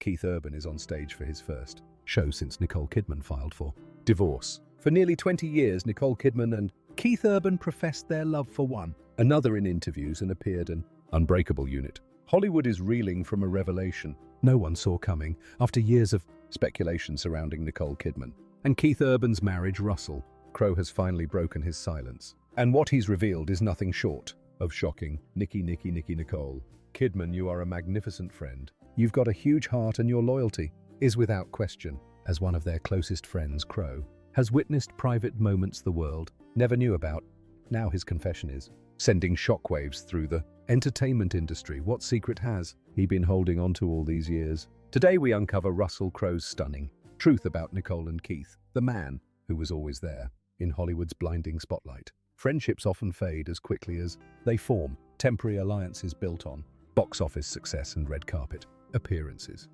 Keith Urban is on stage for his first show since Nicole Kidman filed for divorce. For nearly 20 years, Nicole Kidman and Keith Urban professed their love for one another in interviews and appeared an unbreakable unit. Hollywood is reeling from a revelation no one saw coming after years of speculation surrounding Nicole Kidman and Keith Urban's marriage. Russell Crowe has finally broken his silence, and what he's revealed is nothing short of shocking. Nicole Kidman, you are a magnificent friend. You've got a huge heart, and your loyalty is without question. As one of their closest friends, Crowe has witnessed private moments the world never knew about. Now his confession is sending shockwaves through the entertainment industry. What secret has he been holding on to all these years? Today we uncover Russell Crowe's stunning truth about Nicole and Keith, the man who was always there in Hollywood's blinding spotlight. Friendships often fade as quickly as they form, temporary alliances built on box office success and red carpet appearances.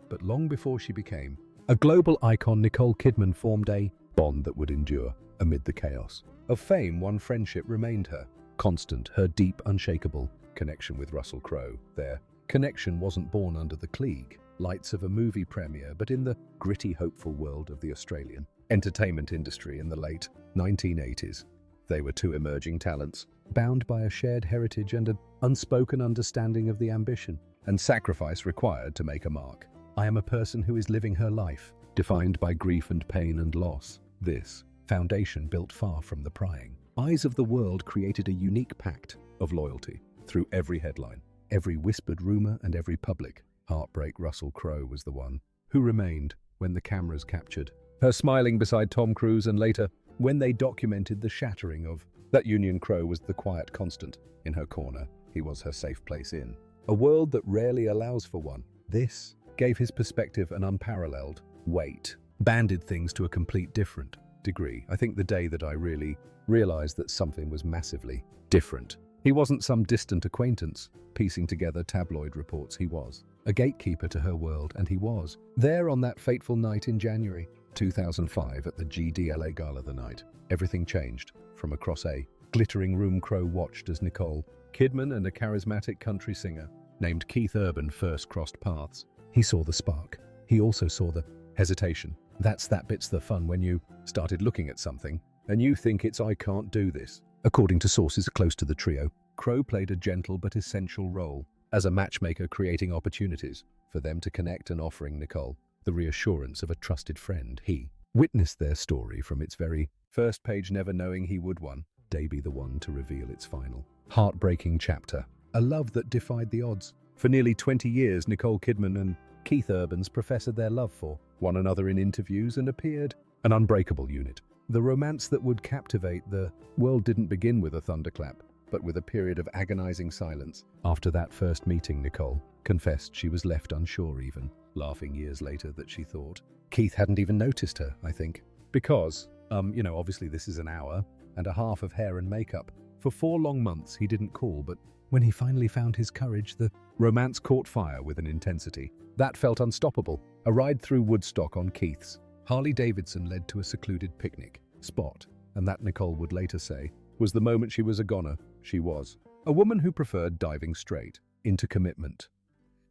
But long before she became a global icon, Nicole Kidman formed a bond that would endure amid the chaos of fame. One friendship remained her constant, her deep, unshakable connection with Russell Crowe. Their connection wasn't born under the Klieg lights of a movie premiere, but in the gritty, hopeful world of the Australian entertainment industry in the late 1980s. They were two emerging talents, bound by a shared heritage and an unspoken understanding of the ambition and sacrifice required to make a mark. I am a person who is living her life, defined by grief and pain and loss. This foundation, built far from the prying eyes of the world, created a unique pact of loyalty. Through every headline, every whispered rumor, and every public heartbreak, Russell Crowe was the one who remained when the cameras captured her smiling beside Tom Cruise, and later, when they documented the shattering of that union. Crowe was the quiet constant in her corner. He was her safe place in a world that rarely allows for one. This gave his perspective an unparalleled weight, banded things to a complete different degree. I think the day that I really realized that something was massively different. He wasn't some distant acquaintance piecing together tabloid reports. He was a gatekeeper to her world, and he was there on that fateful night in January 2005 at the GDLA Gala. The night everything changed. From across a glittering room, Crowe watched as Nicole Kidman and a charismatic country singer named Keith Urban first crossed paths. He saw the spark. He also saw the hesitation. That bit's the fun, when you started looking at something and you think it's "I can't do this." According to sources close to the trio, Crowe played a gentle but essential role as a matchmaker, creating opportunities for them to connect and offering Nicole the reassurance of a trusted friend. He witnessed their story from its very first page, never knowing he would one day be the one to reveal its final heartbreaking chapter. A love that defied the odds. For nearly 20 years, Nicole Kidman and Keith Urban's professed their love for one another in interviews and appeared an unbreakable unit. The romance that would captivate the world didn't begin with a thunderclap, but with a period of agonizing silence. After that first meeting, Nicole confessed she was left unsure, even laughing years later that she thought Keith hadn't even noticed her, I think. Because, obviously this is an hour and a half of hair and makeup. For 4 long months he didn't call, but when he finally found his courage, the romance caught fire with an intensity that felt unstoppable. A ride through Woodstock on Keith's Harley Davidson led to a secluded picnic spot, and that, Nicole would later say, was the moment she was a goner. She was a woman who preferred diving straight into commitment.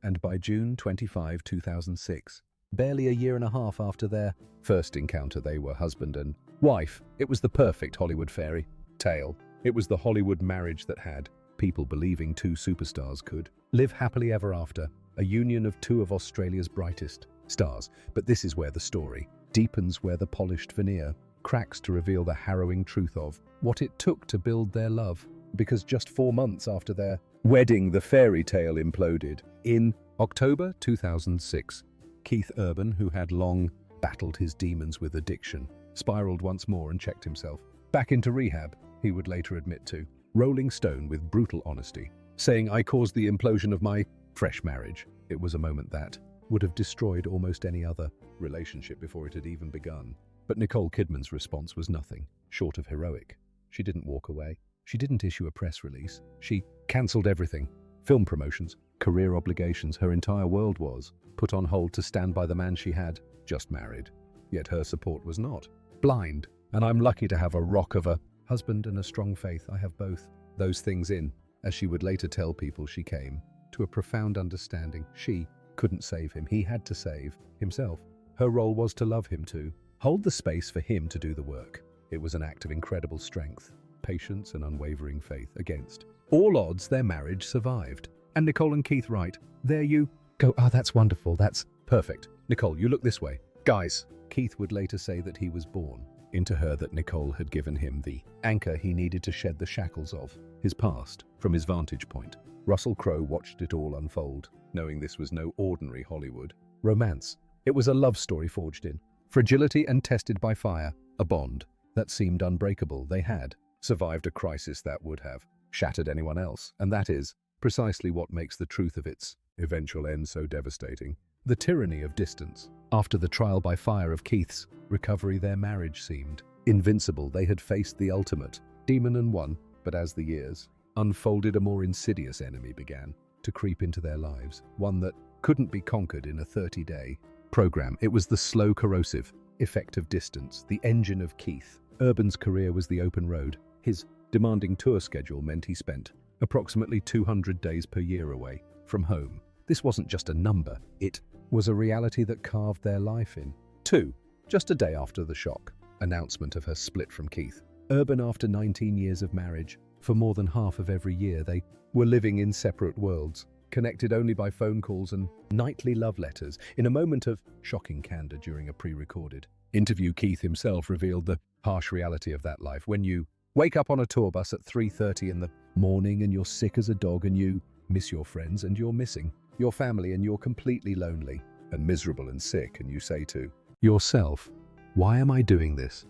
And by June 25, 2006, barely a year and a half after their first encounter, they were husband and wife. It was the perfect Hollywood fairy tale. It was the Hollywood marriage that had people believing two superstars could live happily ever after, a union of two of Australia's brightest stars. But this is where the story deepens, where the polished veneer cracks to reveal the harrowing truth of what it took to build their love. Because just 4 months after their wedding, the fairy tale imploded. In October 2006, Keith Urban, who had long battled his demons with addiction, spiraled once more and checked himself back into rehab. He would later admit to Rolling Stone with brutal honesty, saying, "I caused the implosion of my fresh marriage." It was a moment that would have destroyed almost any other relationship before it had even begun. But Nicole Kidman's response was nothing short of heroic. She didn't walk away. She didn't issue a press release. She cancelled everything. Film promotions, career obligations, her entire world was put on hold to stand by the man she had just married. Yet her support was not blind. And I'm lucky to have a rock of a husband and a strong faith. I have both those things in. As she would later tell people, she came to a profound understanding. She couldn't save him. He had to save himself. Her role was to love him, to hold the space for him to do the work. It was an act of incredible strength, patience, and unwavering faith. Against all odds, their marriage survived. And Nicole and Keith write, "There you go. Ah, that's wonderful. That's perfect. Nicole, you look this way. Guys." Keith would later say that he was born into her, that Nicole had given him the anchor he needed to shed the shackles of his past from his vantage point. Russell Crowe watched it all unfold, knowing this was no ordinary Hollywood romance. It was a love story forged in fragility and tested by fire, a bond that seemed unbreakable. They had survived a crisis that would have shattered anyone else, and that is precisely what makes the truth of its eventual end so devastating. The tyranny of distance. After the trial by fire of Keith's recovery, their marriage seemed invincible. They had faced the ultimate demon and won, but as the years unfolded, a more insidious enemy began to creep into their lives, one that couldn't be conquered in a 30-day program. It was the slow, corrosive effect of distance, the engine of Keith. Urban's career was the open road. His demanding tour schedule meant he spent approximately 200 days per year away from home. This wasn't just a number, it was a reality that carved their life in. 2. Just a day after the shock announcement of her split from Keith, Urban, after 19 years of marriage, for more than half of every year they were living in separate worlds, connected only by phone calls and nightly love letters. In a moment of shocking candor during a pre-recorded interview, Keith himself revealed the harsh reality of that life. When you wake up on a tour bus at 3:30 in the morning and you're sick as a dog, and you miss your friends, and you're missing your family, and you're completely lonely and miserable and sick, and you say to yourself, "Why am I doing this?"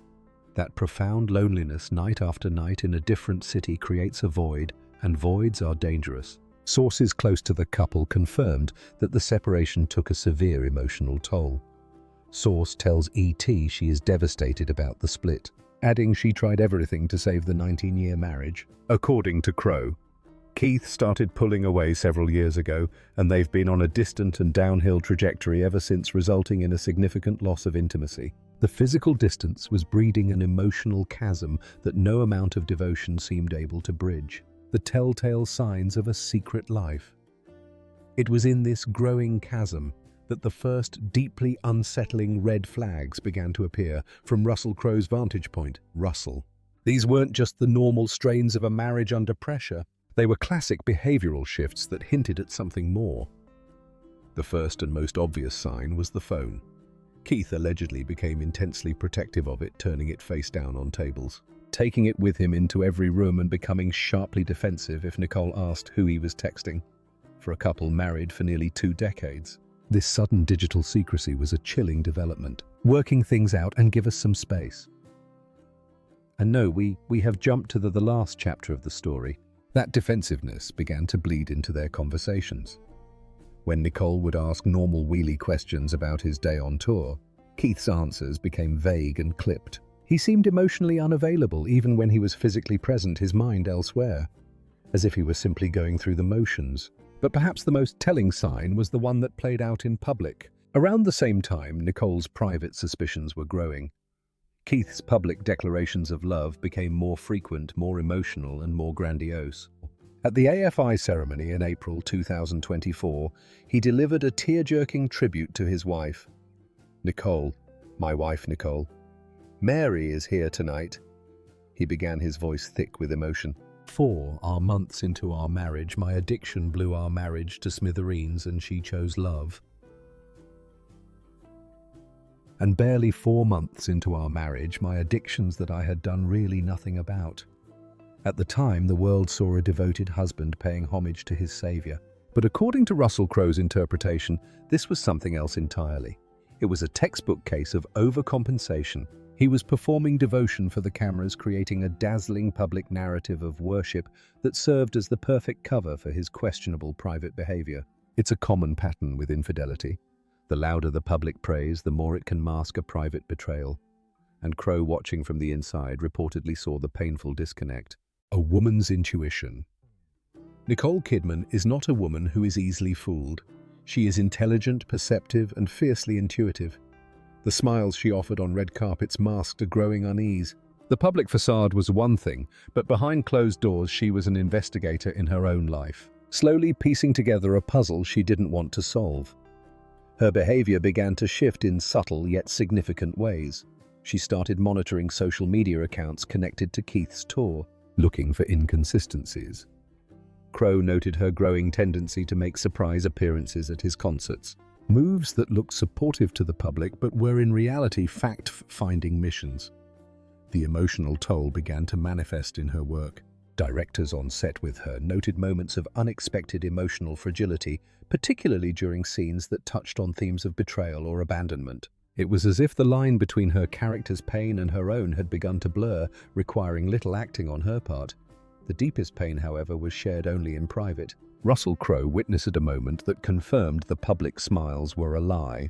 That profound loneliness night after night in a different city creates a void, and voids are dangerous. Sources close to the couple confirmed that the separation took a severe emotional toll. Source tells ET she is devastated about the split, adding she tried everything to save the 19-year marriage. According to Crowe, Keith started pulling away several years ago, and they've been on a distant and downhill trajectory ever since, resulting in a significant loss of intimacy. The physical distance was breeding an emotional chasm that no amount of devotion seemed able to bridge. The telltale signs of a secret life. It was in this growing chasm that the first deeply unsettling red flags began to appear from Russell Crowe's vantage point. Russell. These weren't just the normal strains of a marriage under pressure. They were classic behavioral shifts that hinted at something more. The first and most obvious sign was the phone. Keith allegedly became intensely protective of it, turning it face down on tables, taking it with him into every room, and becoming sharply defensive if Nicole asked who he was texting. For a couple married for nearly 2 decades, this sudden digital secrecy was a chilling development. Working things out and give us some space. And no, we have jumped to the last chapter of the story. That defensiveness began to bleed into their conversations. When Nicole would ask normal wheelie questions about his day on tour, Keith's answers became vague and clipped. He seemed emotionally unavailable even when he was physically present, his mind elsewhere, as if he was simply going through the motions. But perhaps the most telling sign was the one that played out in public. Around the same time, Nicole's private suspicions were growing. Keith's public declarations of love became more frequent, more emotional, and more grandiose. At the AFI ceremony in April 2024, he delivered a tear-jerking tribute to his wife. "Nicole, my wife Nicole. Mary is here tonight." He began, his voice thick with emotion. 4 are months into our marriage. My addiction blew our marriage to smithereens, and she chose love. And barely 4 months into our marriage, my addictions that I had done really nothing about. At the time, the world saw a devoted husband paying homage to his savior. But according to Russell Crowe's interpretation, this was something else entirely. It was a textbook case of overcompensation. He was performing devotion for the cameras, creating a dazzling public narrative of worship that served as the perfect cover for his questionable private behavior. It's a common pattern with infidelity. The louder the public praise, the more it can mask a private betrayal. And Crowe, watching from the inside, reportedly saw the painful disconnect. A woman's intuition. Nicole Kidman is not a woman who is easily fooled. She is intelligent, perceptive, and fiercely intuitive. The smiles she offered on red carpets masked a growing unease. The public facade was one thing, but behind closed doors she was an investigator in her own life, slowly piecing together a puzzle she didn't want to solve. Her behavior began to shift in subtle yet significant ways. She started monitoring social media accounts connected to Keith's tour, looking for inconsistencies. Crowe noted her growing tendency to make surprise appearances at his concerts, moves that looked supportive to the public but were in reality fact-finding missions. The emotional toll began to manifest in her work. Directors on set with her noted moments of unexpected emotional fragility, particularly during scenes that touched on themes of betrayal or abandonment. It was as if the line between her character's pain and her own had begun to blur, requiring little acting on her part. The deepest pain, however, was shared only in private. Russell Crowe witnessed a moment that confirmed the public smiles were a lie.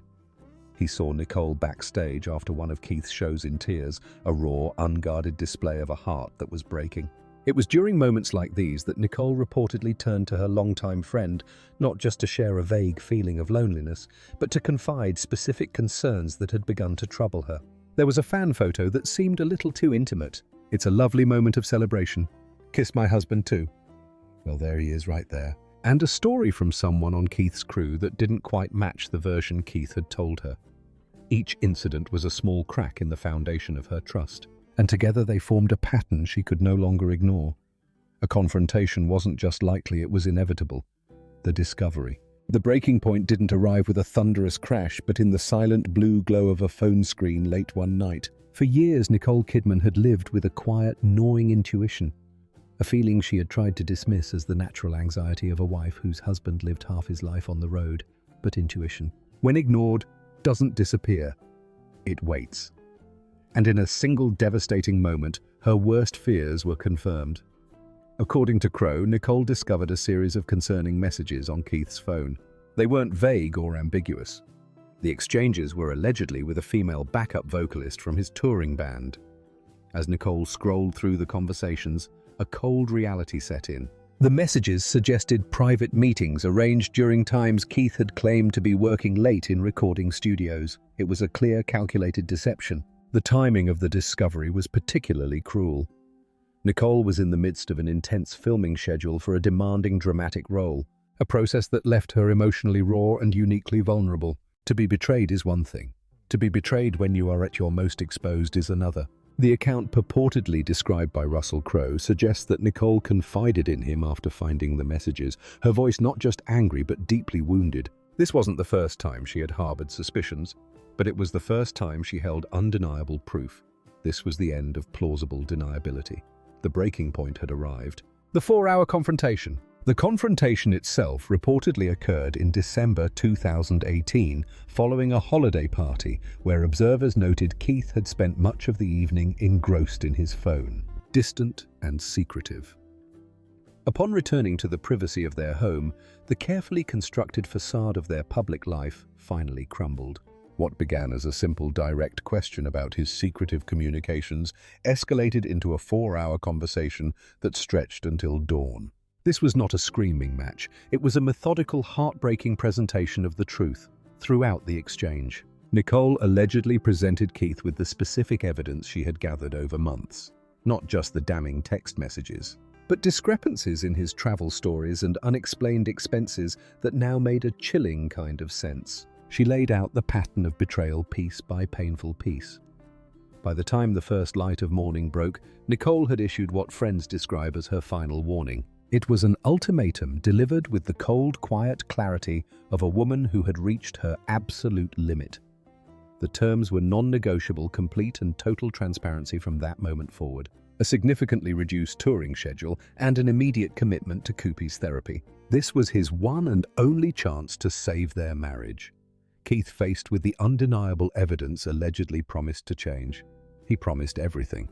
He saw Nicole backstage after one of Keith's shows in tears, a raw, unguarded display of a heart that was breaking. It was during moments like these that Nicole reportedly turned to her longtime friend, not just to share a vague feeling of loneliness, but to confide specific concerns that had begun to trouble her. There was a fan photo that seemed a little too intimate. "It's a lovely moment of celebration. Kiss my husband too." Well, there he is right there. And a story from someone on Keith's crew that didn't quite match the version Keith had told her. Each incident was a small crack in the foundation of her trust, and together they formed a pattern she could no longer ignore. A confrontation wasn't just likely, it was inevitable. The discovery. The breaking point didn't arrive with a thunderous crash, but in the silent blue glow of a phone screen late one night. For years, Nicole Kidman had lived with a quiet, gnawing intuition, a feeling she had tried to dismiss as the natural anxiety of a wife whose husband lived half his life on the road. But intuition, when ignored, doesn't disappear. It waits. And in a single devastating moment, her worst fears were confirmed. According to Crowe, Nicole discovered a series of concerning messages on Keith's phone. They weren't vague or ambiguous. The exchanges were allegedly with a female backup vocalist from his touring band. As Nicole scrolled through the conversations, a cold reality set in. The messages suggested private meetings arranged during times Keith had claimed to be working late in recording studios. It was a clear, calculated deception. The timing of the discovery was particularly cruel. Nicole was in the midst of an intense filming schedule for a demanding dramatic role, a process that left her emotionally raw and uniquely vulnerable. To be betrayed is one thing. To be betrayed when you are at your most exposed is another. The account purportedly described by Russell Crowe suggests that Nicole confided in him after finding the messages, her voice not just angry but deeply wounded. This wasn't the first time she had harbored suspicions, but it was the first time she held undeniable proof. This was the end of plausible deniability. The breaking point had arrived. The 4-hour confrontation. The confrontation itself reportedly occurred in December 2018, following a holiday party where observers noted Keith had spent much of the evening engrossed in his phone, distant and secretive. Upon returning to the privacy of their home, the carefully constructed facade of their public life finally crumbled. What began as a simple, direct question about his secretive communications escalated into a 4-hour conversation that stretched until dawn. This was not a screaming match. It was a methodical, heartbreaking presentation of the truth. Throughout the exchange, Nicole allegedly presented Keith with the specific evidence she had gathered over months. Not just the damning text messages, but discrepancies in his travel stories and unexplained expenses that now made a chilling kind of sense. She laid out the pattern of betrayal piece by painful piece. By the time the first light of morning broke, Nicole had issued what friends describe as her final warning. It was an ultimatum delivered with the cold, quiet clarity of a woman who had reached her absolute limit. The terms were non-negotiable, complete and total transparency from that moment forward. A significantly reduced touring schedule and an immediate commitment to Koopy's therapy. This was his one and only chance to save their marriage. Keith, faced with the undeniable evidence, allegedly promised to change. He promised everything.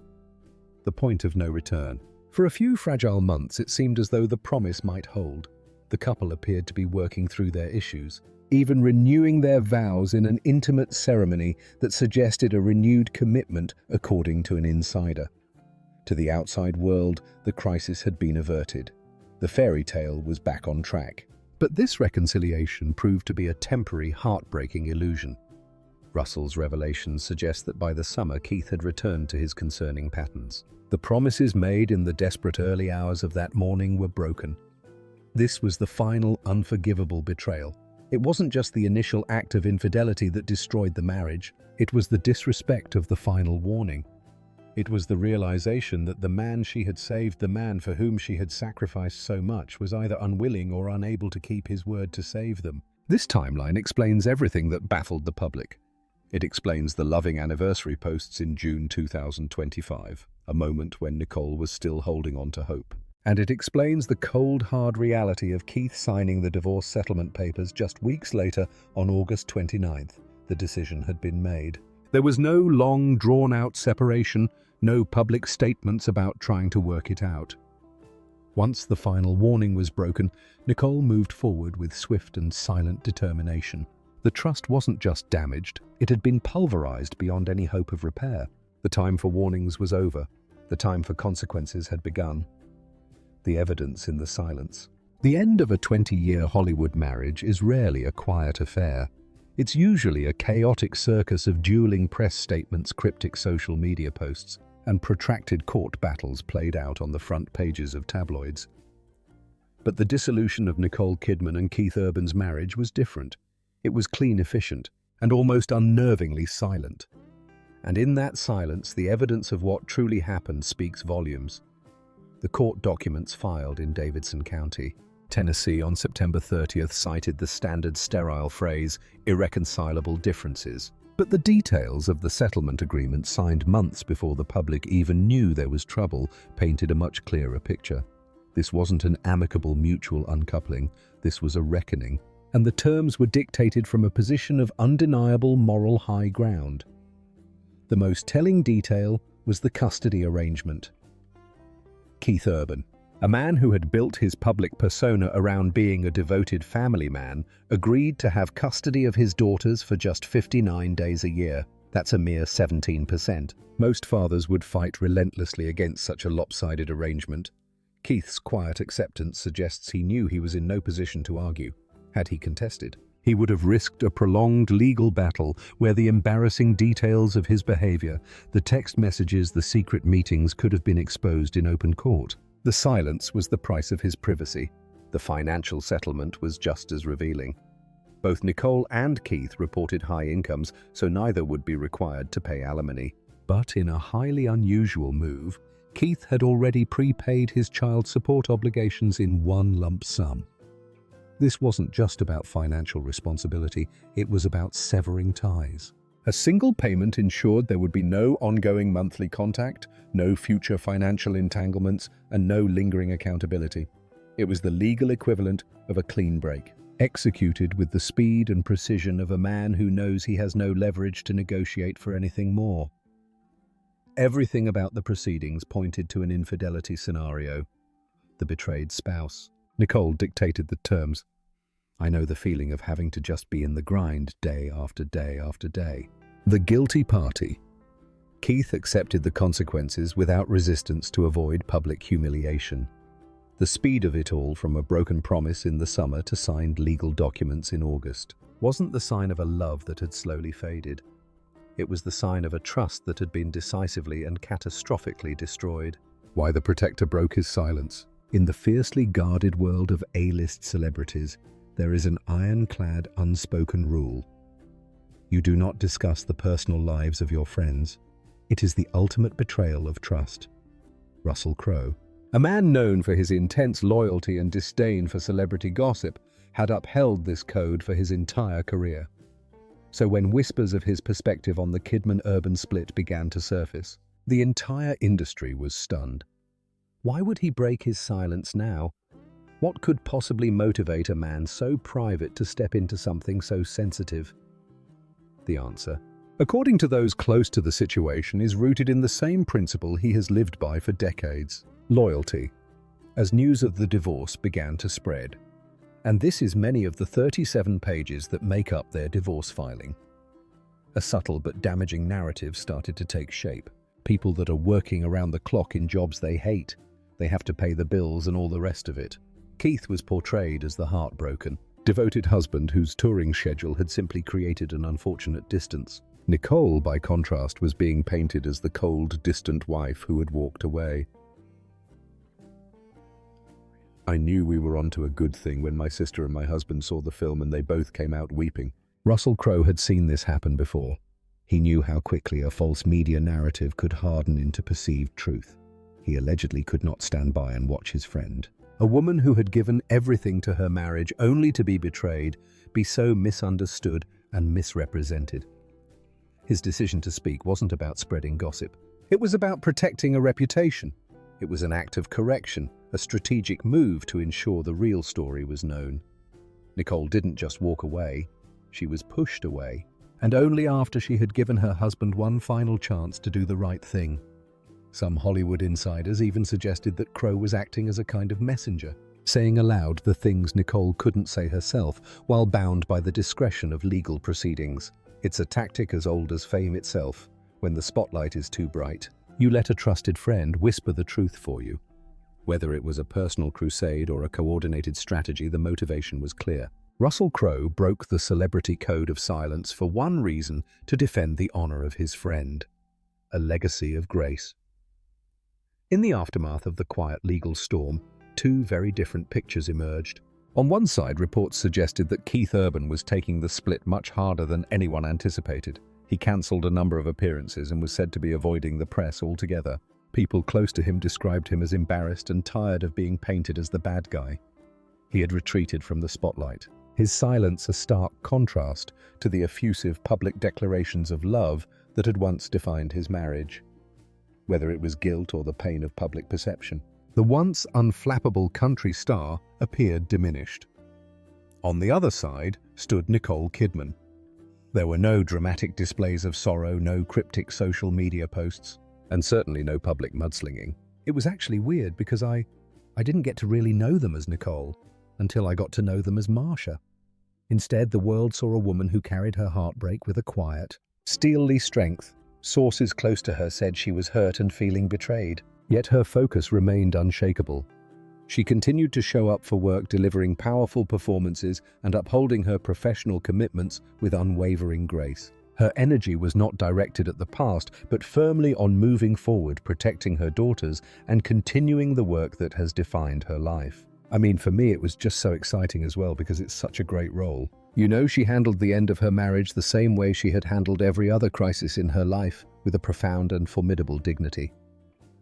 The point of no return. For a few fragile months, it seemed as though the promise might hold. The couple appeared to be working through their issues, even renewing their vows in an intimate ceremony that suggested a renewed commitment, according to an insider. To the outside world, the crisis had been averted. The fairy tale was back on track. But this reconciliation proved to be a temporary, heartbreaking illusion. Russell's revelations suggest that by the summer, Keith had returned to his concerning patterns. The promises made in the desperate early hours of that morning were broken. This was the final, unforgivable betrayal. It wasn't just the initial act of infidelity that destroyed the marriage, it was the disrespect of the final warning. It was the realization that the man she had saved, the man for whom she had sacrificed so much, was either unwilling or unable to keep his word to save them. This timeline explains everything that baffled the public. It explains the loving anniversary posts in June 2025, a moment when Nicole was still holding on to hope. And it explains the cold, hard reality of Keith signing the divorce settlement papers just weeks later on August 29th. The decision had been made. There was no long, drawn-out separation, no public statements about trying to work it out. Once the final warning was broken, Nicole moved forward with swift and silent determination. The trust wasn't just damaged, it had been pulverized beyond any hope of repair. The time for warnings was over. The time for consequences had begun. The evidence in the silence. The end of a 20-year Hollywood marriage is rarely a quiet affair. It's usually a chaotic circus of dueling press statements, cryptic social media posts, and protracted court battles played out on the front pages of tabloids. But the dissolution of Nicole Kidman and Keith Urban's marriage was different. It was clean, efficient, and almost unnervingly silent. And in that silence, the evidence of what truly happened speaks volumes. The court documents filed in Davidson County, Tennessee on September 30th cited the standard sterile phrase, irreconcilable differences. But the details of the settlement agreement signed months before the public even knew there was trouble painted a much clearer picture. This wasn't an amicable mutual uncoupling, this was a reckoning, and the terms were dictated from a position of undeniable moral high ground. The most telling detail was the custody arrangement. Keith Urban, a man who had built his public persona around being a devoted family man, agreed to have custody of his daughters for just 59 days a year. That's a mere 17%. Most fathers would fight relentlessly against such a lopsided arrangement. Keith's quiet acceptance suggests he knew he was in no position to argue. Had he contested, he would have risked a prolonged legal battle where the embarrassing details of his behavior, the text messages, the secret meetings could have been exposed in open court. The silence was the price of his privacy. The financial settlement was just as revealing. Both Nicole and Keith reported high incomes, so neither would be required to pay alimony. But in a highly unusual move, Keith had already prepaid his child support obligations in one lump sum. This wasn't just about financial responsibility, it was about severing ties. A single payment ensured there would be no ongoing monthly contact, no future financial entanglements, and no lingering accountability. It was the legal equivalent of a clean break, executed with the speed and precision of a man who knows he has no leverage to negotiate for anything more. Everything about the proceedings pointed to an infidelity scenario. The betrayed spouse. Nicole dictated the terms. I know the feeling of having to just be in the grind day after day after day. The guilty party. Keith accepted the consequences without resistance to avoid public humiliation. The speed of it all, from a broken promise in the summer to signed legal documents in August, wasn't the sign of a love that had slowly faded. It was the sign of a trust that had been decisively and catastrophically destroyed. Why the protector broke his silence. In the fiercely guarded world of A-list celebrities, there is an ironclad, unspoken rule. You do not discuss the personal lives of your friends. It is the ultimate betrayal of trust. Russell Crowe, a man known for his intense loyalty and disdain for celebrity gossip, had upheld this code for his entire career. So when whispers of his perspective on the Kidman-Urban split began to surface, the entire industry was stunned. Why would he break his silence now? What could possibly motivate a man so private to step into something so sensitive? The answer, according to those close to the situation, is rooted in the same principle he has lived by for decades: loyalty. As news of the divorce began to spread, and this is many of the 37 pages that make up their divorce filing, a subtle but damaging narrative started to take shape. People that are working around the clock in jobs they hate, they have to pay the bills and all the rest of it. Keith was portrayed as the heartbroken, devoted husband whose touring schedule had simply created an unfortunate distance. Nicole, by contrast, was being painted as the cold, distant wife who had walked away. I knew we were onto a good thing when my sister and my husband saw the film and they both came out weeping. Russell Crowe had seen this happen before. He knew how quickly a false media narrative could harden into perceived truth. He allegedly could not stand by and watch his friend, a woman who had given everything to her marriage only to be betrayed, be so misunderstood and misrepresented. His decision to speak wasn't about spreading gossip. It was about protecting a reputation. It was an act of correction, a strategic move to ensure the real story was known. Nicole didn't just walk away, she was pushed away, and only after she had given her husband one final chance to do the right thing. Some Hollywood insiders even suggested that Crowe was acting as a kind of messenger, saying aloud the things Nicole couldn't say herself while bound by the discretion of legal proceedings. It's a tactic as old as fame itself. When the spotlight is too bright, you let a trusted friend whisper the truth for you. Whether it was a personal crusade or a coordinated strategy, the motivation was clear. Russell Crowe broke the celebrity code of silence for one reason: to defend the honor of his friend. A legacy of grace. In the aftermath of the quiet legal storm, two very different pictures emerged. On one side, reports suggested that Keith Urban was taking the split much harder than anyone anticipated. He cancelled a number of appearances and was said to be avoiding the press altogether. People close to him described him as embarrassed and tired of being painted as the bad guy. He had retreated from the spotlight, his silence a stark contrast to the effusive public declarations of love that had once defined his marriage. Whether it was guilt or the pain of public perception, the once unflappable country star appeared diminished. On the other side stood Nicole Kidman. There were no dramatic displays of sorrow, no cryptic social media posts, and certainly no public mudslinging. It was actually weird because I didn't get to really know them as Nicole until I got to know them as Marsha. Instead, the world saw a woman who carried her heartbreak with a quiet, steely strength. Sources close to her said she was hurt and feeling betrayed, yet her focus remained unshakable. She continued to show up for work, delivering powerful performances and upholding her professional commitments with unwavering grace. Her energy was not directed at the past, but firmly on moving forward, protecting her daughters, and continuing the work that has defined her life. I mean, for me, it was just so exciting as well because it's such a great role. You know, she handled the end of her marriage the same way she had handled every other crisis in her life, with a profound and formidable dignity.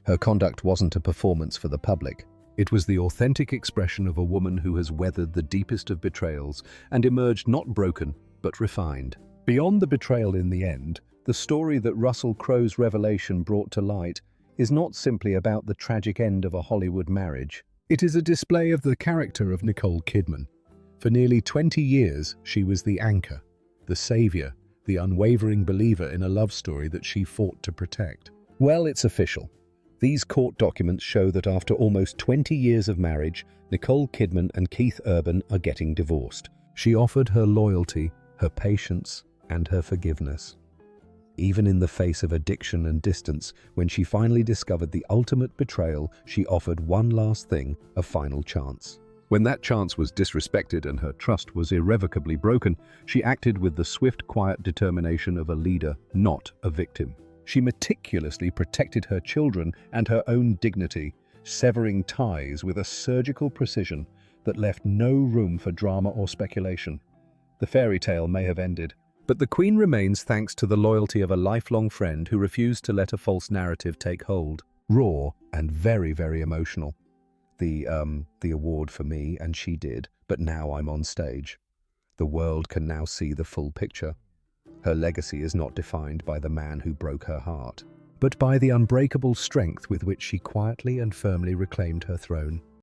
Her conduct wasn't a performance for the public. It was the authentic expression of a woman who has weathered the deepest of betrayals and emerged not broken, but refined. Beyond the betrayal in the end, the story that Russell Crowe's revelation brought to light is not simply about the tragic end of a Hollywood marriage. It is a display of the character of Nicole Kidman. For nearly 20 years, she was the anchor, the savior, the unwavering believer in a love story that she fought to protect. Well, it's official. These court documents show that after almost 20 years of marriage, Nicole Kidman and Keith Urban are getting divorced. She offered her loyalty, her patience, and her forgiveness. Even in the face of addiction and distance, when she finally discovered the ultimate betrayal, she offered one last thing, a final chance. When that chance was disrespected and her trust was irrevocably broken, she acted with the swift, quiet determination of a leader, not a victim. She meticulously protected her children and her own dignity, severing ties with a surgical precision that left no room for drama or speculation. The fairy tale may have ended, but the Queen remains thanks to the loyalty of a lifelong friend who refused to let a false narrative take hold. Raw and very, very emotional. The award for me, and she did, but now I'm on stage. The world can now see the full picture. Her legacy is not defined by the man who broke her heart, but by the unbreakable strength with which she quietly and firmly reclaimed her throne.